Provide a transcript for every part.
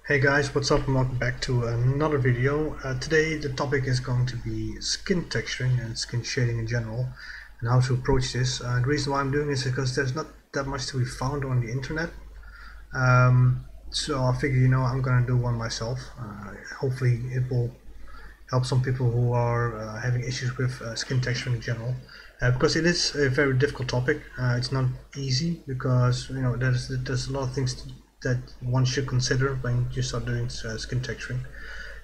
Hey guys, what's up and welcome back to another video. Today the topic is going to be skin texturing and skin shading in general and how to approach this. The reason why I'm doing this is because there's not that much to be found on the internet. So I figured, I'm gonna do one myself. Hopefully it will help some people who are having issues with skin texturing in general. Because it is a very difficult topic. It's not easy because there's a lot of things that one should consider when you start doing skin texturing,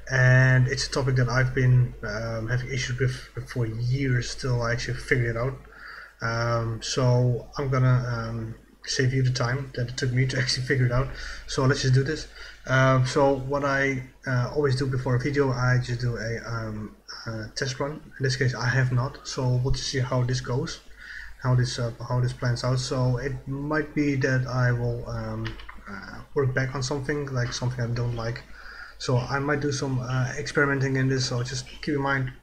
and it's a topic that I've been having issues with for years till I actually figured it out. So I'm gonna save you the time that it took me to actually figure it out. So let's just do this. So what I always do before a video, I just do a test run. In this case, I have not. So we'll just see how this goes, how this plans out. So it might be that I will work back on something I don't like. So I might do some experimenting in this. So just keep in mind,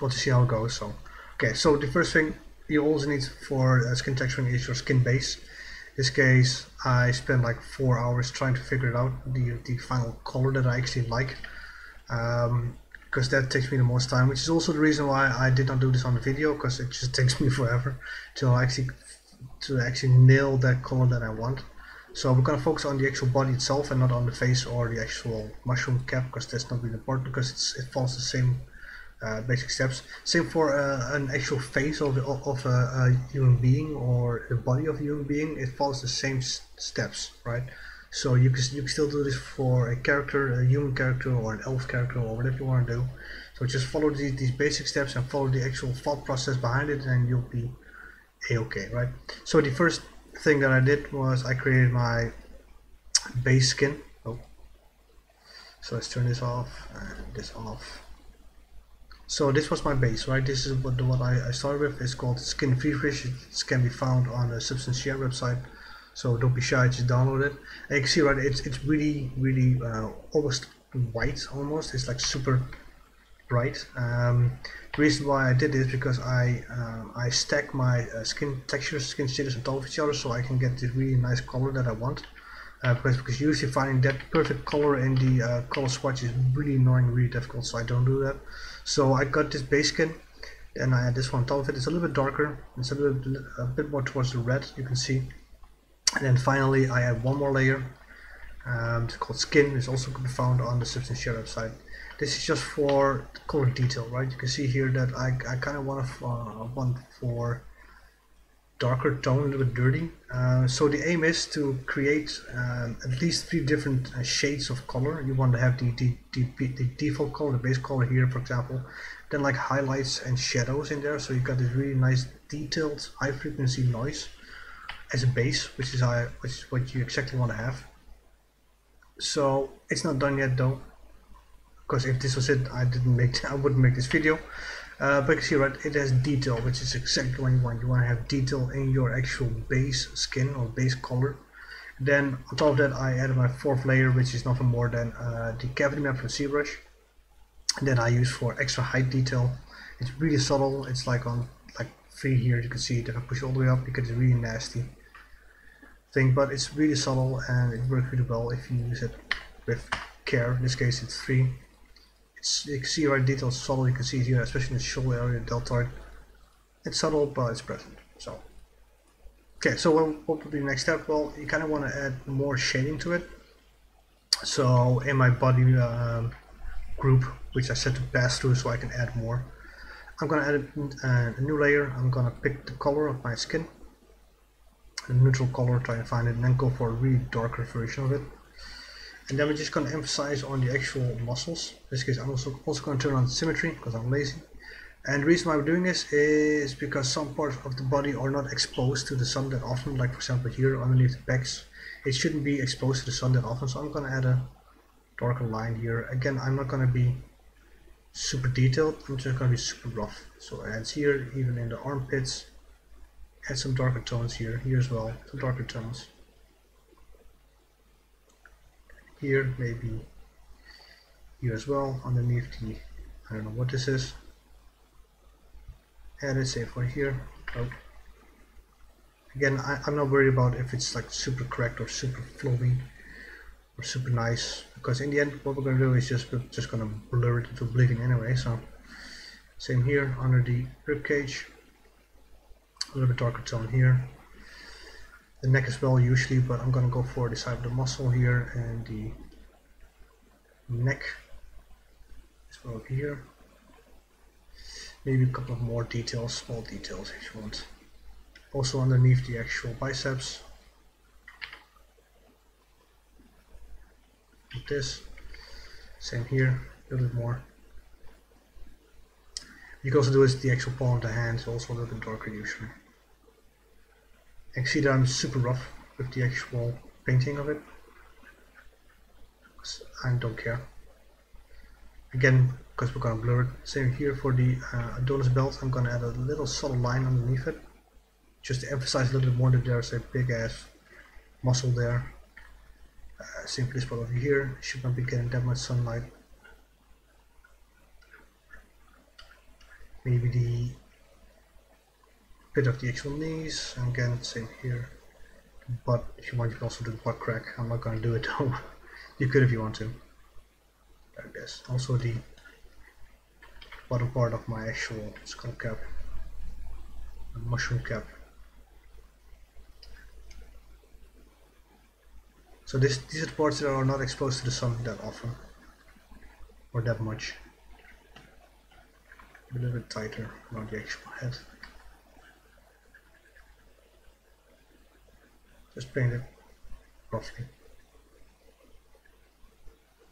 we'll just see how it goes. So okay. So the first thing you also need for skin texturing is your skin base. In this case, I spent like 4 hours trying to figure it out, the final color that I actually like, because that takes me the most time, which is also the reason why I did not do this on the video, because it just takes me forever to actually nail that color that I want. So we're gonna focus on the actual body itself and not on the face or the actual mushroom cap, because that's not really important, because it follows the same basic steps. Same for an actual face of a human being or the body of a human being. It follows the same steps, right? So you can still do this for a character, a human character or an elf character or whatever you want to do. So just follow these basic steps and follow the actual thought process behind it, and you'll be a-okay, right? So the first thing that I did was I created my base skin. Oh, so let's turn this off and this off. So this was my base, right? This is what I started with. It's called Skin Feverish. It can be found on the Substance Share website. So don't be shy, just download it. And you can see, right? It's really almost white, almost. It's like super bright. The reason why I did this because I stack my skin shaders on top of each other, so I can get this really nice color that I want. Because usually finding that perfect color in the color swatch is really annoying, really difficult, so I don't do that. So I got this base skin, and I add this one on top of it. It's a little bit darker, it's a bit more towards the red, you can see. And then finally I add one more layer. It's called Skin. It's also can be found on the Substance Share website. This is just for color detail, right? You can see here that I kind of want for darker tone, a little bit dirty. So the aim is to create at least 3 different shades of color. You want to have the default color, the base color here, for example. Then like highlights and shadows in there. So you got this really nice detailed high frequency noise as a base, which is what you exactly want to have. So it's not done yet though, because if this was it, I wouldn't make this video. But you can see, right, it has detail, which is exactly what you want. You want to have detail in your actual base skin or base color. Then on top of that, I added my 4th layer, which is nothing more than the cavity map from ZBrush that I use for extra height detail. It's really subtle. It's like on 3 here. You can see it. If I push all the way up, you get a really nasty thing, but it's really subtle and it works really well if you use it with care. In this case, it's 3. You can see, right, detail is subtle. You can see it here, especially in the shoulder area, deltoid. It's subtle, but it's present. So, okay, so what would be the next step? Well, you kind of want to add more shading to it. So in my body group, which I set to pass through so I can add more, I'm going to add a new layer. I'm going to pick the color of my skin, a neutral color, try to find it, and then go for a really darker version of it. And then we're just going to emphasize on the actual muscles. In this case, I'm also going to turn on symmetry because I'm lazy. And the reason why we're doing this is because some parts of the body are not exposed to the sun that often, like for example here underneath the pecs. It shouldn't be exposed to the sun that often, so I'm going to add a darker line here. Again, I'm not going to be super detailed, I'm just going to be super rough. So it adds here, even in the armpits. Add some darker tones here as well, some darker tones. Here, maybe here as well, underneath the, I don't know what this is. Add it, say for here. Oh. Again, I'm not worried about if it's like super correct or super flowy or super nice, because in the end what we're going to do is we're just going to blur it into oblivion anyway. So same here under the rib cage, a little bit darker tone here. The neck as well usually, but I'm going to go for the side of the muscle here and the neck as well here. Maybe a couple of more details, small details if you want. Also underneath the actual biceps. Like this. Same here, a little bit more. You can also do is the actual palm of the hand, also a little bit darker usually. You can see that I'm super rough with the actual painting of it. I don't care. Again, because we're going to blur it. Same here for the Adonis belt, I'm going to add a little subtle line underneath it. Just to emphasize a little bit more that there's a big ass muscle there. Same for this part over here, should not be getting that much sunlight. Maybe the bit of the actual knees, and again same here. But if you want you can also do the butt crack. I'm not going to do it though. You could if you want to. Like this. Also the bottom part of my actual skull cap, the mushroom cap. So these are the parts that are not exposed to the sun that often or that much. A little bit tighter around the actual head. Just paint it roughly.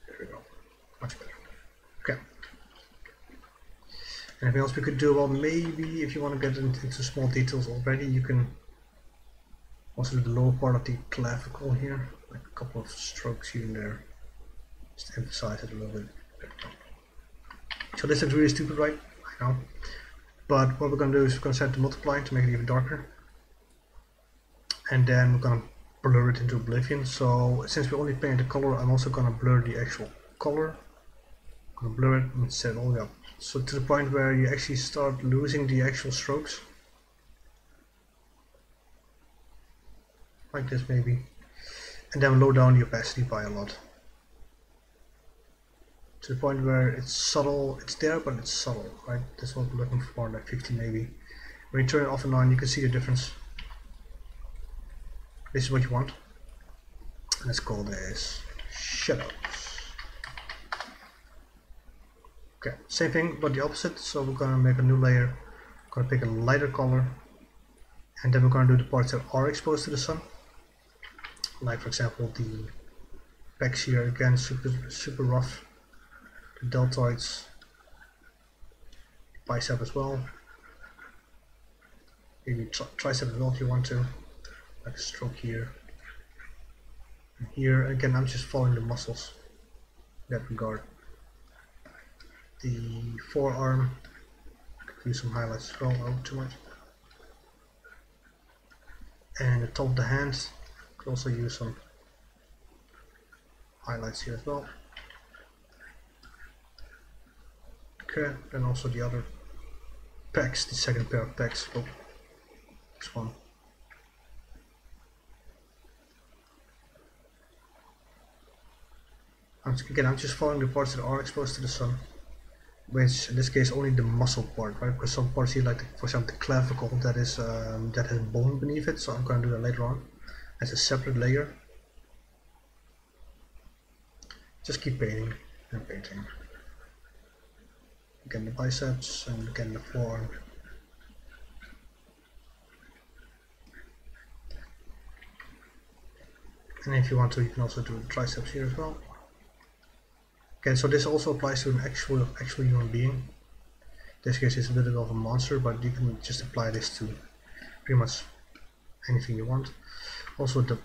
There we go. Much better. Okay. Anything else we could do? Well, maybe if you want to get into small details already, you can also do the lower part of the clavicle here, like a couple of strokes here and there, just to emphasize it a little bit. So this looks really stupid, right? I know. But what we're going to do is we're going to set the multiply to make it even darker. And then we're going to blur it into oblivion. So since we only paint the color, I'm also going to blur the actual color. I'm going to blur it and set it all the way up. So to the point where you actually start losing the actual strokes. Like this maybe. And then lower down the opacity by a lot. To the point where it's subtle, it's there but it's subtle, right? That's what we're looking for, like 50 maybe. When you turn it off and on, you can see the difference. This is what you want. Let's call this shadows. Okay, same thing but the opposite. So we're gonna make a new layer. Gonna pick a lighter color, and then we're gonna do the parts that are exposed to the sun. Like for example the pecs here, again super rough. The deltoids, bicep as well. Maybe tricep as well if you want to. Like a stroke here. And here again I'm just following the muscles in that regard. The forearm, I could use some highlights as well, not too much. And the top of the hand, could also use some highlights here as well. Okay, and also the other pecs, the second pair of pecs. Oh, this one. Again, I'm just following the parts that are exposed to the sun, which in this case only the muscle part, right? Because some parts here, like for example the clavicle, that is that has bone beneath it, so I'm going to do that later on as a separate layer. Just keep painting and painting. Again the biceps and again the forearm. And if you want to, you can also do the triceps here as well. Okay, so this also applies to an actual human being. In this case it's a little bit of a monster, but you can just apply this to pretty much anything you want. Also the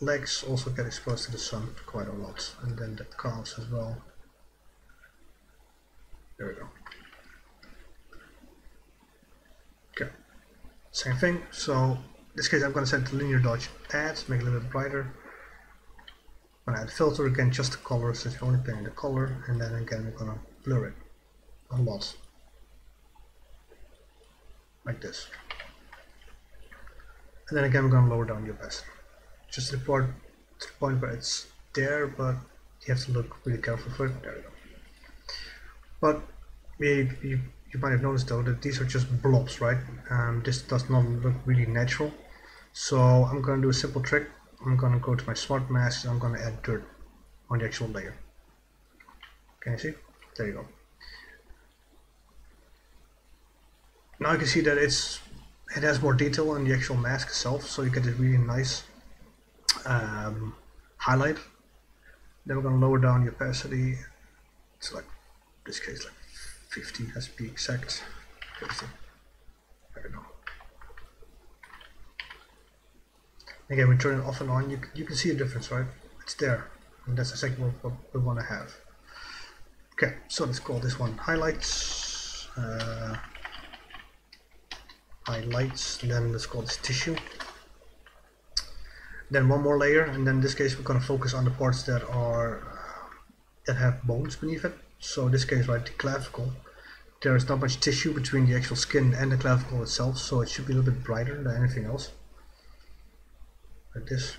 legs also get exposed to the sun quite a lot, and then the calves as well. There we go. Okay, same thing. So in this case I'm going to set the linear dodge add, make it a little bit brighter. I'm going to add filter again, just the color, since we're only painting the color, and then again we're going to blur it a lot, like this. And then again we're going to lower down the opacity, just to the point where it's there, but you have to look really careful for it. There we go. But you might have noticed though that these are just blobs, right? This does not look really natural. So I'm going to do a simple trick. I'm going to go to my smart mask and I'm going to add dirt on the actual layer. Can you see? There you go. Now you can see that it has more detail on the actual mask itself, so you get a really nice highlight. Then we're going to lower down the opacity. It's like, in this case, like 50, has to be exact. 50. There we go. Again, we turn it off and on. You can see a difference, right? It's there, and that's exactly what we want to have. Okay, so let's call this one highlights. Highlights. Then let's call this tissue. Then one more layer, and then in this case we're going to focus on the parts that have bones beneath it. So in this case, right, the clavicle, there is not much tissue between the actual skin and the clavicle itself, so it should be a little bit brighter than anything else, like this.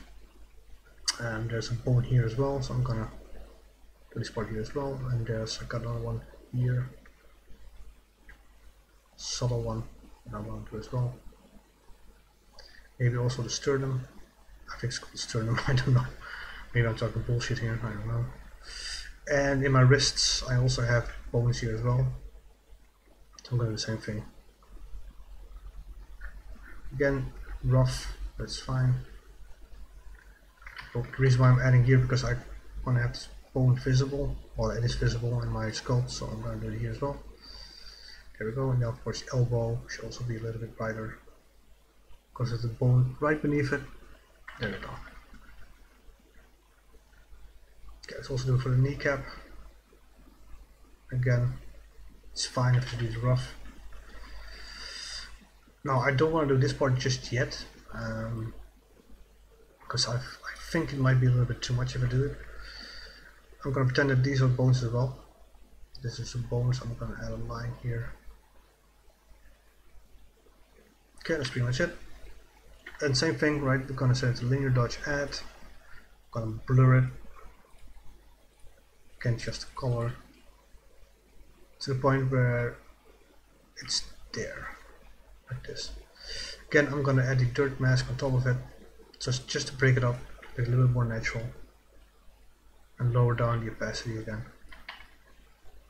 And there's a bone here as well, so I'm gonna do this part here as well. And I got another one here, subtle one, and I want to do as well. Maybe also the sternum. I think it's called sternum. I don't know. Maybe I'm talking bullshit here. I don't know. And in my wrists, I also have bones here as well. So I'm going to do the same thing. Again, rough. That's fine. But the reason why I'm adding here because I want to have this bone visible. Well, it is visible in my sculpt, so I'm going to do it here as well. There we go. And now, of course, the elbow should also be a little bit brighter because there's the bone right beneath it. There we go. Okay, let's also do it for the kneecap. Again, it's fine if it is rough. Now I don't want to do this part just yet, because I think it might be a little bit too much if I do it. I'm going to pretend that these are bones as well. This is some bones. I'm going to add a line here. Okay, that's pretty much it. And same thing, right? We're going to set it to linear dodge add. I'm going to blur it. Again, just the color to the point where it's there, like this. Again, I'm going to add the dirt mask on top of it, just to break it up, make it a little bit more natural, and lower down the opacity again.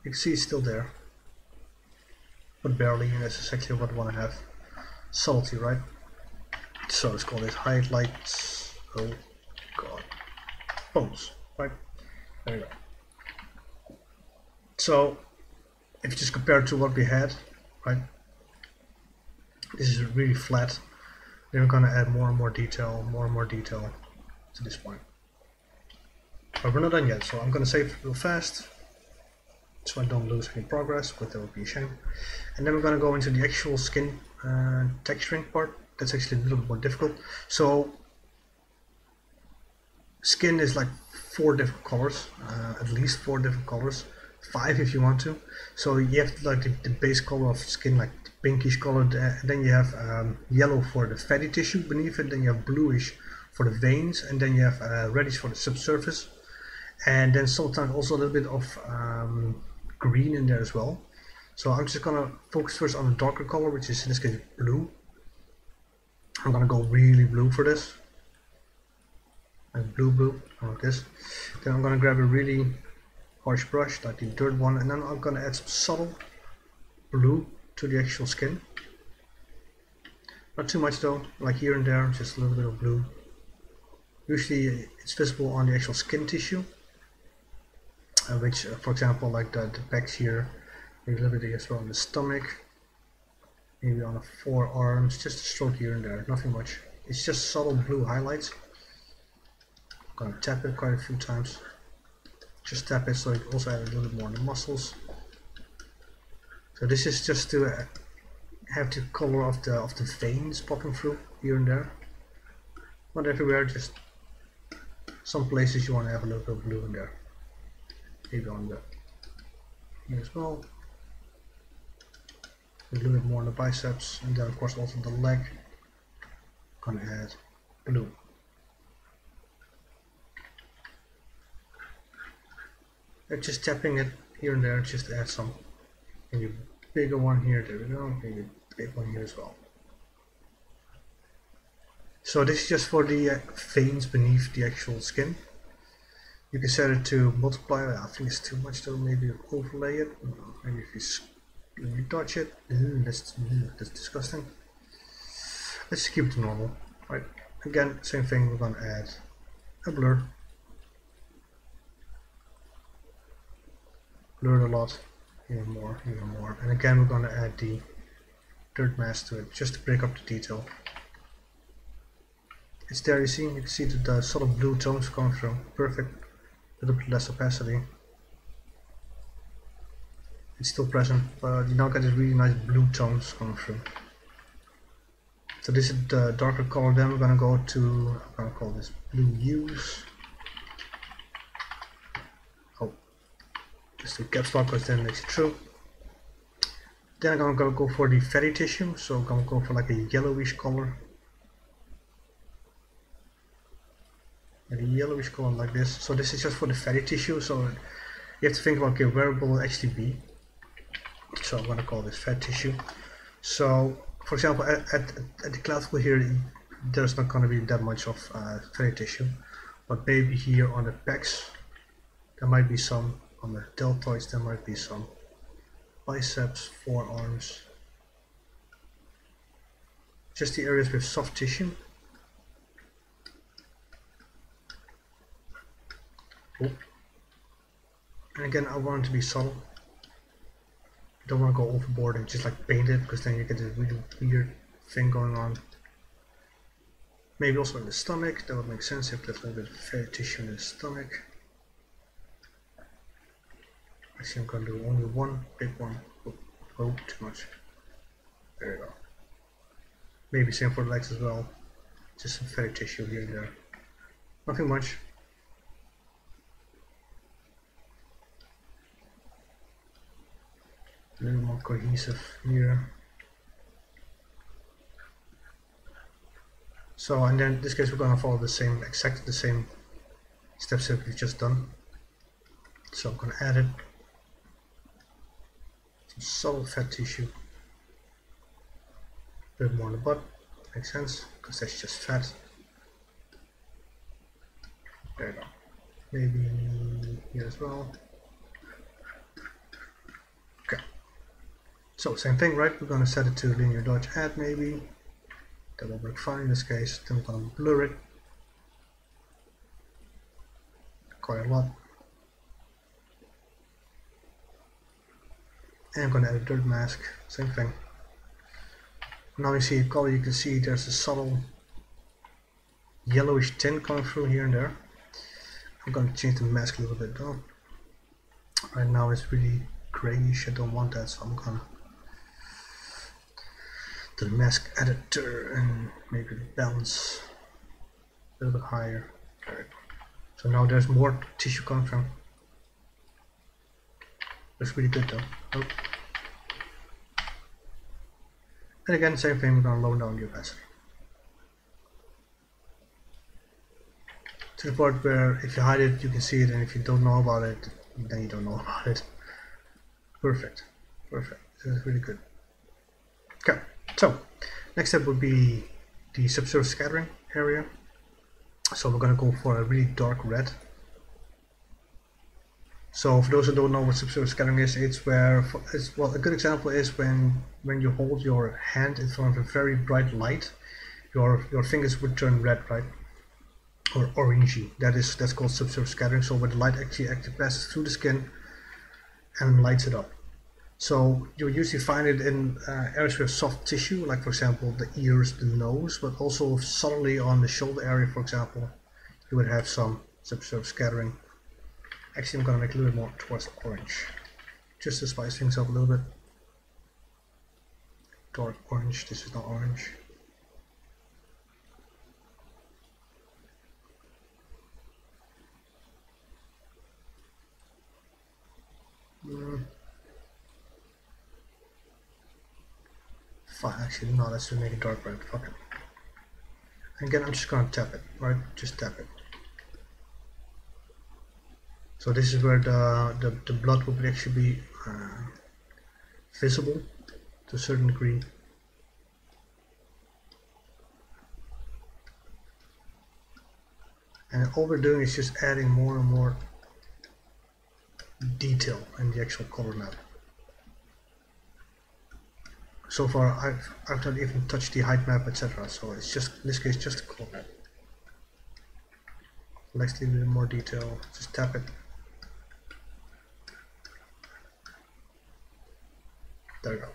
You can see it's still there, but barely, and that's exactly what I want to have. Subtlety, right? So let's call this highlights. Oh god, bones, right? There you go. So if you just compare it to what we had, right? This is really flat. Then we're going to add more and more detail to this point. But we're not done yet, so I'm going to save real fast so I don't lose any progress, but that would be a shame. And then we're going to go into the actual skin texturing part. That's actually a little bit more difficult. So skin is like 4 different colors, at least 4 different colors, 5 if you want to. So you have like the base color of skin, like the pinkish color, then you have yellow for the fatty tissue beneath it, then you have bluish for the veins, and then you have reddish for the subsurface, and then sometimes also a little bit of green in there as well. So I'm just gonna focus first on the darker color, which is in this case blue. I'm gonna go really blue for this, like blue, like this. Then I'm gonna grab a really harsh brush, like the dirt one, and then I'm gonna add some subtle blue to the actual skin. Not too much though, like here and there, just a little bit of blue. Usually it's visible on the actual skin tissue, which, for example, like the backs here, maybe a little bit as well on the stomach, maybe on the forearms, just a stroke here and there, nothing much. It's just subtle blue highlights. I'm gonna tap it quite a few times. Just tap it so it also add a little bit more on the muscles. So this is just to have the color of the veins popping through here and there. Not everywhere, just some places you want to have a little bit of blue in there. Maybe on the here as well. A little bit more on the biceps, and then of course also the leg. Gonna add blue. Just tapping it here and there just to add some. Maybe a bigger one here, there we go, maybe a big one here as well. So this is just for the veins beneath the actual skin. You can set it to multiply. I think it's too much though. Maybe overlay it. Maybe if you dodge it. That's disgusting. Let's keep it to normal. Right. Again, same thing. We're gonna add a blur. Blur it a lot. Even more. And again, we're gonna add the dirt mask to it just to break up the detail. It's there. You can see that the solid blue tones coming through. Perfect. A little bit less opacity. It's still present, but you now get these really nice blue tones coming through. So this is the darker color. Then we're gonna go to, I'm gonna call this blue hues. Oh, just the caps lock because then makes it true. Then I'm gonna go for the fatty tissue. So I'm gonna go for like a yellowish color. A yellowish color like this. So this is just for the fatty tissue. So you have to think about, okay, where will it actually be? So I'm gonna call this fat tissue. So for example, at the clavicle here, there's not gonna be that much of fatty tissue, but maybe here on the pecs, there might be some. On the deltoids, there might be some. Biceps, forearms, just the areas with soft tissue. Oh. And again, I want it to be subtle. Don't want to go overboard and just like paint it, because then you get this really weird thing going on. Maybe also in the stomach, that would make sense if there's a little bit of fatty tissue in the stomach. Actually, I'm going to do only one big one. Oh, too much. There you go. Maybe same for the legs as well. Just some fatty tissue here and there. Nothing much. A little more cohesive here. So, and then in this case we're going to follow the same, exactly the same steps that we've just done. So I'm going to add it. Some subtle fat tissue. A bit more on the butt. Makes sense, because that's just fat. There you go. Maybe here as well. Okay. So same thing, right? We're going to set it to linear dodge add maybe. That will work fine in this case. Then we're going to blur it quite a lot. And I'm going to add a dirt mask. Same thing. Now you see a color, you can see there's a subtle yellowish tint coming through here and there. I'm going to change the mask a little bit though. Right now it's really grayish, I don't want that, so I'm going to the mask editor and maybe the balance a little bit higher. There. So now there's more tissue coming from. Looks really good though. Oh. And again, same thing, we're going to lower down the opacity. To the part where if you hide it, you can see it, and if you don't know about it, then you don't know about it. Perfect. Perfect. This is really good. Okay, so next step would be the subsurface scattering area. So we're going to go for a really dark red. So for those who don't know what subsurface scattering is, it's where, well, a good example is when you hold your hand in front of a very bright light, your fingers would turn red, right? Or orangey. That's called subsurface scattering. So where the light actually passes through the skin and lights it up. So you usually find it in areas with soft tissue, like for example the ears, the nose, but also subtly on the shoulder area, for example, you would have some subsurface scattering. Actually, I'm going to make a little bit more towards orange, just to spice things up a little bit. Dark orange, this is not orange. Fine, actually, no, let's just make it dark red, fuck it. And again, I'm just going to tap it, right? Just tap it. So this is where the blood would actually be visible to a certain degree. And all we're doing is just adding more and more detail in the actual color map. So far I've not even touched the height map, etc. So it's just, in this case, just a color map. Let's leave a bit more detail, just tap it. There you go.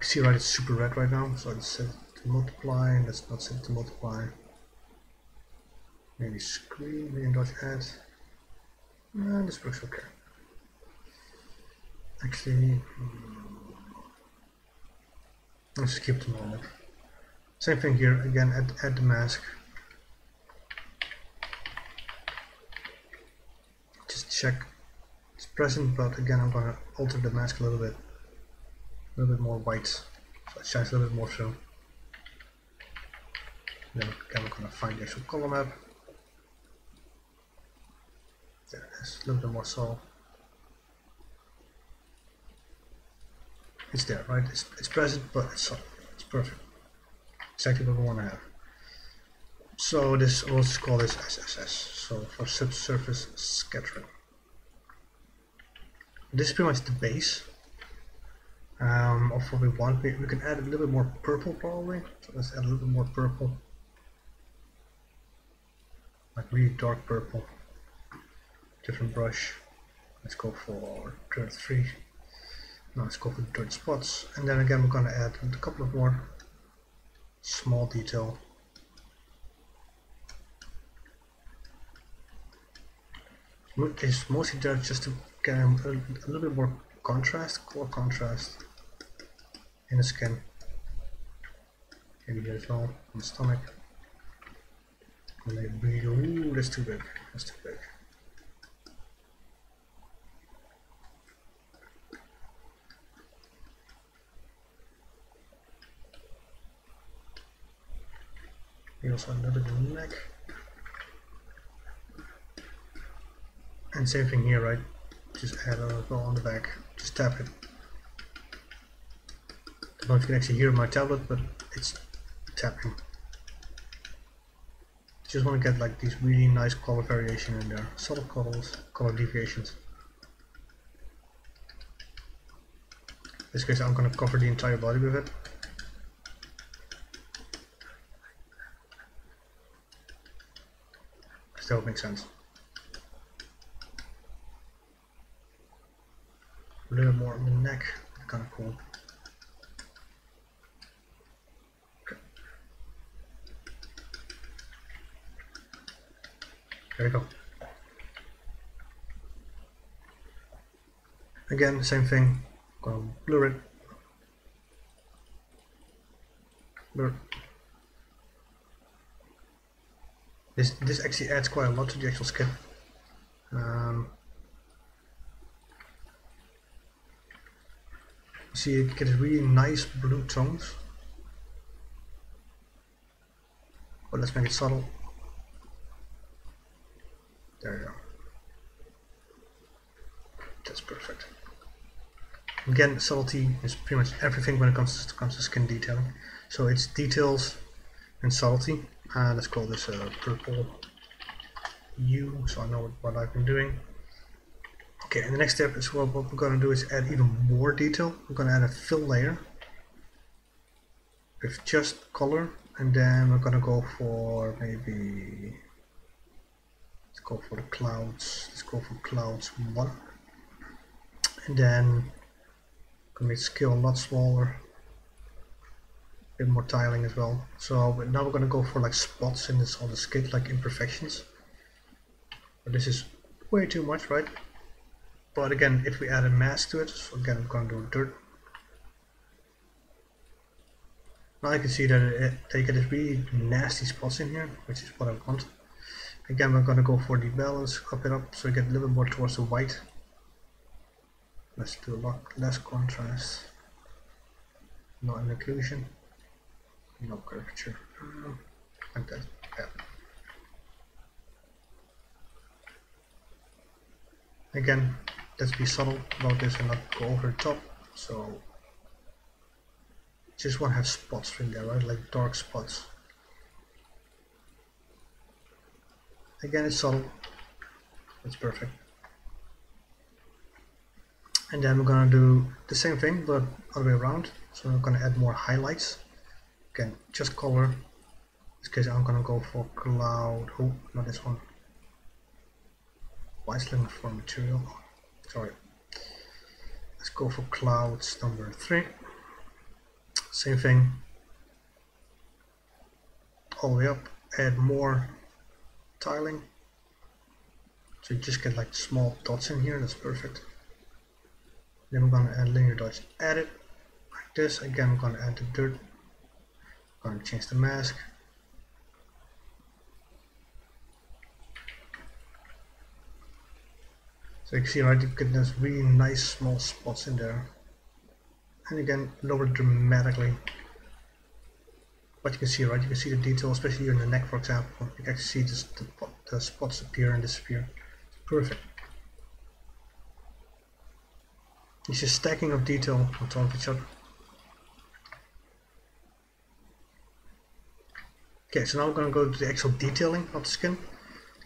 You see, right, it's super red right now, so it's set to multiply, and that's not set to multiply. Maybe screen, maybe dodge add. No, this works okay. Actually, let's just keep it normal. Same thing here, again, add the mask. Just check it's present, but again I'm gonna alter the mask a little bit more white, so it shines a little bit more through. Then again we're gonna find the actual color map. There it is, a little bit more subtle. It's there, right? It's present, but it's subtle. It's perfect. Exactly what we want to have. So this, we'll just call this SSS. So for subsurface scattering. This is pretty much the base of what we want. We can add a little bit more purple probably. So let's add a little bit more purple. Like really dark purple. Different brush. Let's go for dirt 3. Now let's go for dirt spots. And then again we're going to add a couple of more small detail. It's mostly there just to get a little bit more contrast, color contrast in the skin. Maybe here as well, on the stomach. And maybe, ooh, that's too big. That's too big. Maybe also a little bit in the neck. And same thing here, right? Just add a little on the back. Just tap it. I don't know if you can actually hear my tablet, but it's tapping. Just want to get like these really nice color variation in there. Subtle colors, color deviations. In this case I'm going to cover the entire body with it. That would make sense. A little more on the neck, kind of cool. Okay. There we go. Again, same thing. Gonna blur it. Blur. This actually adds quite a lot to the actual skin. See, you get really nice blue tones. But let's make it subtle. There you go. That's perfect. Again, subtlety is pretty much everything when it comes to skin detailing. So it's details and subtlety. Let's call this purple U, so I know what I've been doing. Okay, and the next step is what we're going to do is add even more detail. We're going to add a fill layer with just color, and then we're going to go for maybe, let's go for the clouds. Let's go for clouds 1, and then I'm going to make scale a lot smaller, a bit more tiling as well. So now we're going to go for like spots in this on the skid, like imperfections. But this is way too much, right? But again, if we add a mask to it, so again I'm going to do dirt. Now I can see that they get these really nasty spots in here, which is what I want. Again, we're going to go for the balance, up it up, so we get a little bit more towards the white. Let's do a lot less contrast. No occlusion, no curvature, like that. Yeah. Again, let's be subtle about this and not go over the top. So just want to have spots in there, right? Like dark spots. Again, it's subtle. It's perfect. And then we're gonna do the same thing, but other way around. So I'm gonna add more highlights. Again, just color. In this case, I'm gonna go for cloud. Oh, not this one. Why is it looking for material? Sorry. Let's go for clouds number 3. Same thing. All the way up. Add more tiling. So you just get like small dots in here. That's perfect. Then we're gonna add linear dots. Add it like this. Again, I'm gonna add the dirt. I'm gonna change the mask. So you can see, right, you get those really nice small spots in there. And again, lower dramatically. But you can see, right, you can see the detail, especially here in the neck, for example. You can actually see just the spots appear and disappear. It's perfect. It's just stacking of detail on top of each other. Okay, so now we're going to go to the actual detailing of the skin.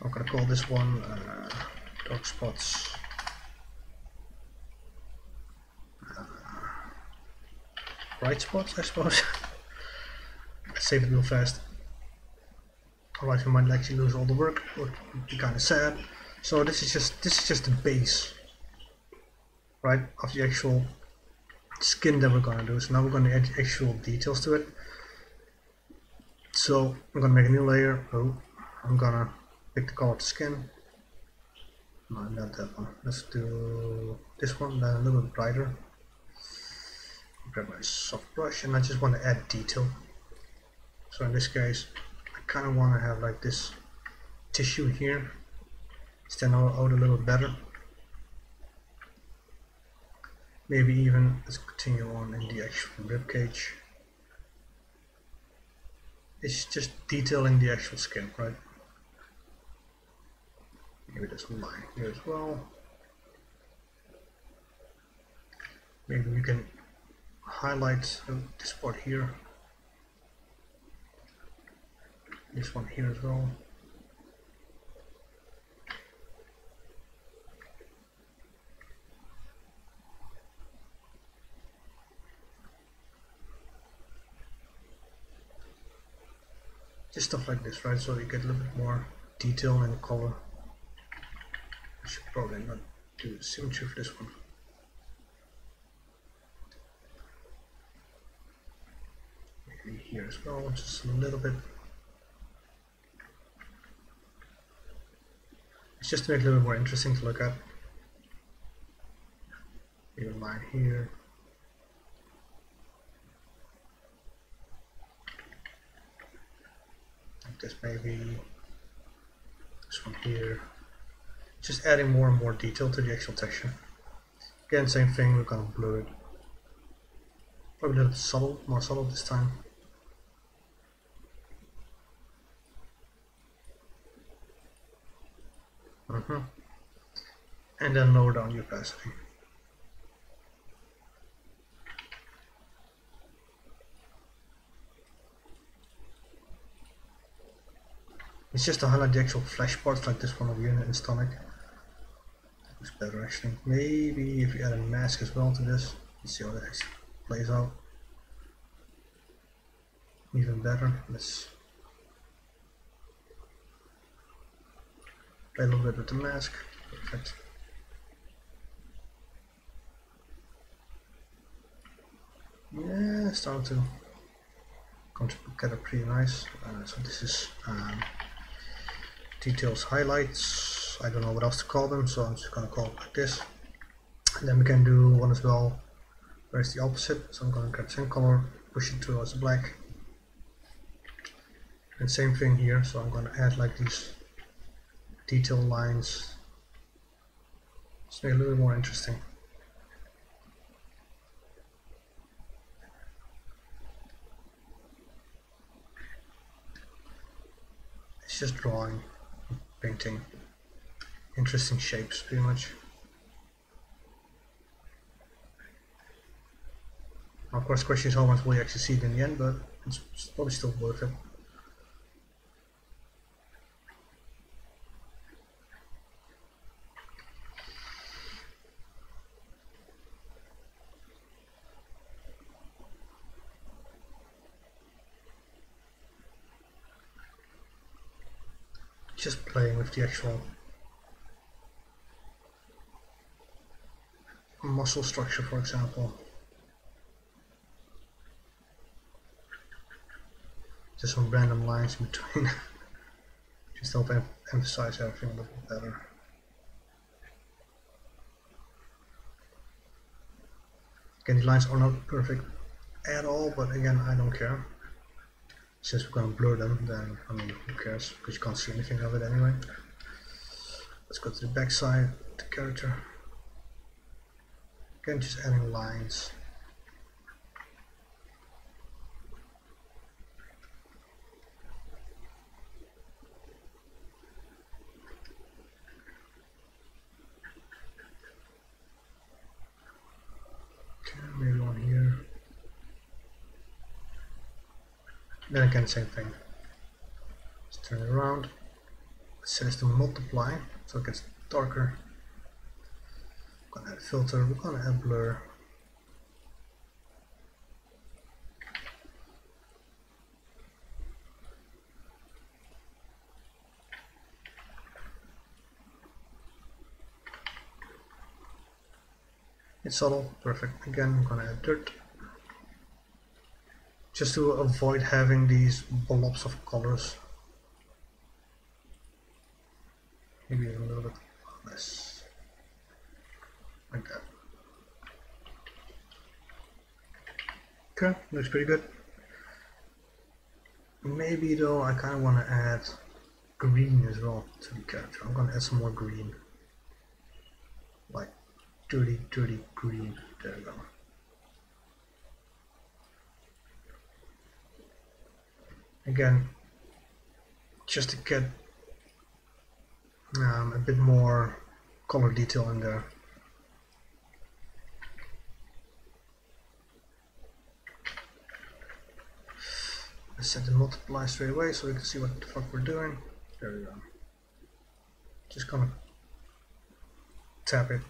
I'm going to call this one dark spots. Bright spots, I suppose. Let's save it real fast. Otherwise we might actually lose all the work, which would be kind of sad. So this is just the base, right, of the actual skin that we're going to do. So now we're going to add actual details to it. So I'm going to make a new layer. Oh, I'm going to pick the color of the skin. No, not that one. Let's do this one, then a little bit brighter. Grab my soft brush, and I just want to add detail. So in this case, I kind of want to have like this tissue here stand out a little better. Maybe even let's continue on in the actual rib cage. It's just detailing the actual skin, right? Maybe there's a line here as well. Maybe we can highlight this part here. This one here as well. Just stuff like this, right? So you get a little bit more detail in the color. I should probably not do the symmetry for this one. Maybe here as well, just a little bit. It's just to make it a little bit more interesting to look at. Maybe a line here. Like this maybe. This one here. Just adding more and more detail to the actual texture. Again, same thing, we're gonna blur it. Probably a little bit subtle, more subtle this time. And then lower down the opacity. It's just to highlight the actual flesh parts, like this one over here in the stomach. That looks better actually. Maybe if you add a mask as well to this, let's see how that actually plays out. Even better. Let's play a little bit with the mask. Perfect. Yeah, it's starting to come together pretty nice. So this is details highlights. I don't know what else to call them, so I'm just gonna call it like this. And then we can do one as well where it's the opposite. So I'm gonna grab same color, push it towards black. And same thing here, so I'm gonna add like these detail lines. Just make it a little more interesting. It's just drawing, painting interesting shapes pretty much. Of course, the question is how much will you actually see it in the end, but it's probably still worth it. Just playing with the actual muscle structure, for example. Just some random lines in between. Just help emphasize everything a little bit better. Again, the lines are not perfect at all, but again, I don't care. Since we're going to blur them, then I mean, who cares? Because you can't see anything of it anyway. Let's go to the back side, the character. Again, just adding lines. Okay, maybe one here. Then again, same thing. Just turn it around. Set this to multiply, so it gets darker. We're gonna add filter, we're gonna add blur. It's subtle, perfect. Again, I'm gonna add dirt. Just to avoid having these blobs of colors. Maybe even a little bit less. Like that. Okay, looks pretty good. Maybe though I kind of want to add green as well to the character. I'm gonna add some more green. Like dirty green. There we go. Again, just to get a bit more color detail in there. Let's set the multiply straight away so we can see what the fuck we're doing. There we go. Just gonna tap it.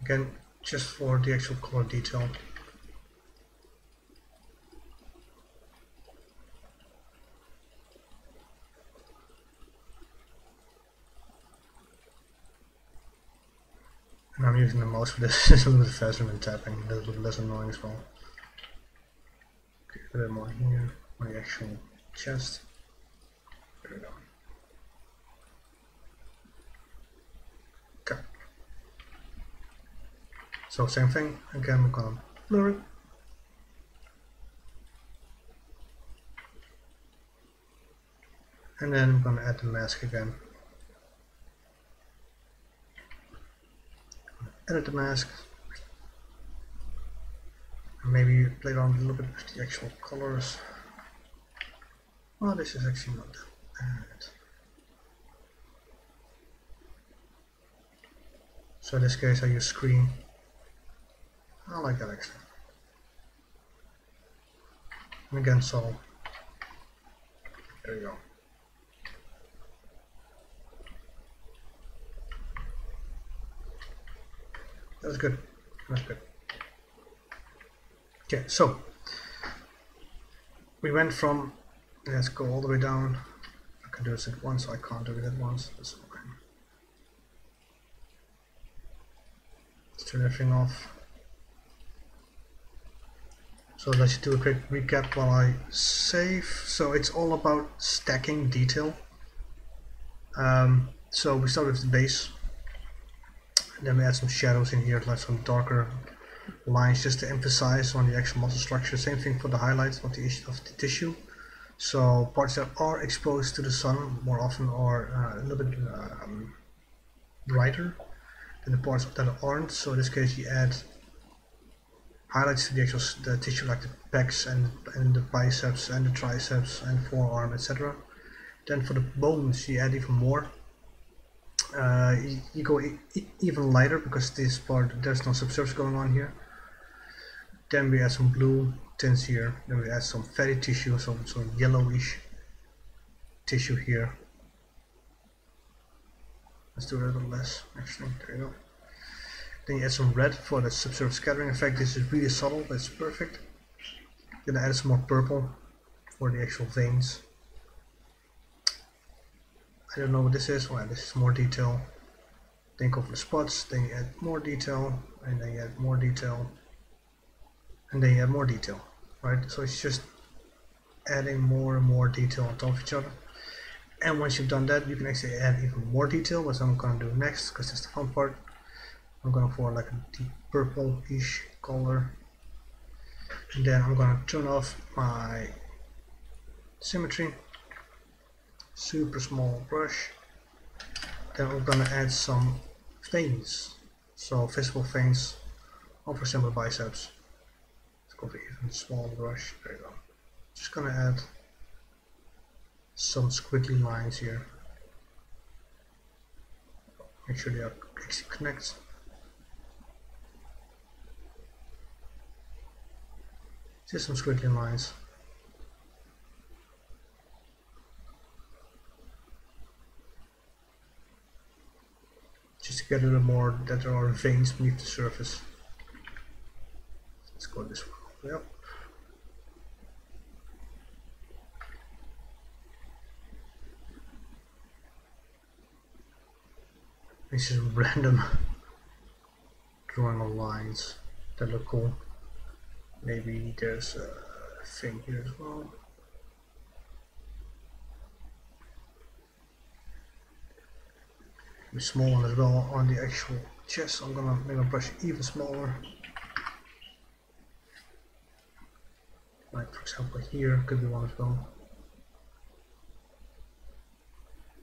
Again, just for the actual color detail. And I'm using the mouse for this. It's a little bit faster than tapping, a little bit less annoying as well. Okay, a bit more here, on the actual chest. There we go. Okay. So same thing, again we're gonna blur it. And then I'm gonna add the mask again. Edit the mask. Maybe play around a little bit with the actual colors. Well, this is actually not that bad. So in this case I use screen. I like that actually. And again, so there you go. That's good. That's good. Okay, so we went from, let's go all the way down. I can do this at once, so I can't do it at once. That's fine. Let's turn everything off. So let's do a quick recap while I save. So it's all about stacking detail. So we start with the base. And then we add some shadows in here, like some darker lines, just to emphasize on the actual muscle structure. Same thing for the highlights of the tissue. So parts that are exposed to the sun more often are a little bit brighter than the parts that aren't. So in this case, you add highlights to the actual tissue, like the pecs and the biceps and the triceps and forearm, etc. Then for the bones you add even more. You go even lighter because this part there's no subsurface going on here. Then we add some blue tints here. Then we add some fatty tissue, some yellowish tissue here. Let's do a little less actually. There you go. Then you add some red for the subsurface scattering effect. This is really subtle, but it's perfect. Then I add some more purple for the actual veins. I don't know what this is. Well, this is more detail. Then go for the spots. Then you add more detail, and then you add more detail, and then you add more detail. Right? So it's just adding more and more detail on top of each other. And once you've done that, you can actually add even more detail, which I'm gonna do next, because that's the fun part. I'm going for like a deep purple-ish color, and then I'm gonna turn off my symmetry. Super small brush. Then we're gonna add some veins, so visible veins on, for example, biceps. Let's go for even small brush. There you go. Just gonna add some squiggly lines here. Make sure they are actually connect. Just some squiggly lines. Just to get a little more that there are veins beneath the surface. Let's go this way. Yep. This is random drawing of lines that look cool. Maybe there's a thing here as well. A small one as well on the actual chest. I'm gonna make my brush even smaller. Like for example here could be one as well.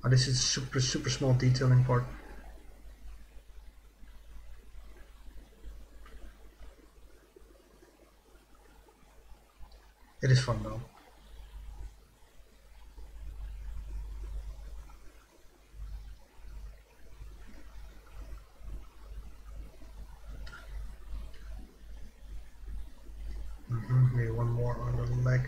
Oh, this is super small detailing part. It is fun though. Maybe one more on the leg.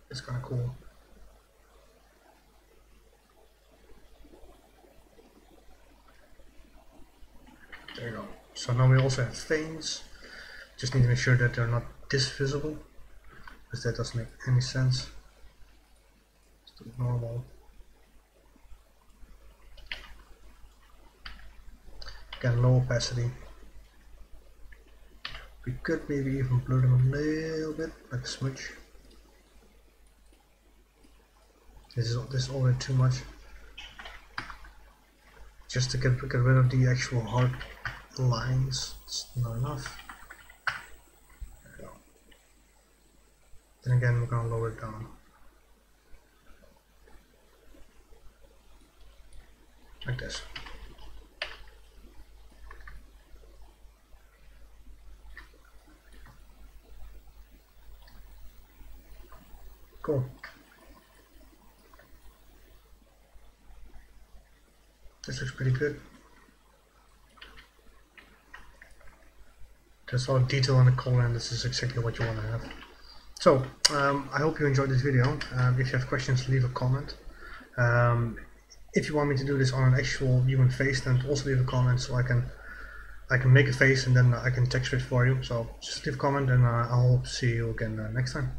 It's kind of cool. There you go. So now we also have veins. Just need to make sure that they're not this visible, because that doesn't make any sense. Just do it normal. Again, low opacity. We could maybe even blur them a little bit, like a smudge. This is already too much. Just to get rid of the actual hard lines. It's not enough. There you go. Then again, we're gonna lower it down. Like this. Cool. This looks pretty good. There's a lot of detail on the color, and this is exactly what you want to have. So, I hope you enjoyed this video. If you have questions, leave a comment. If you want me to do this on an actual human face, then also leave a comment so I can make a face and then I can texture it for you. So just leave a comment, and I hope to see you again next time.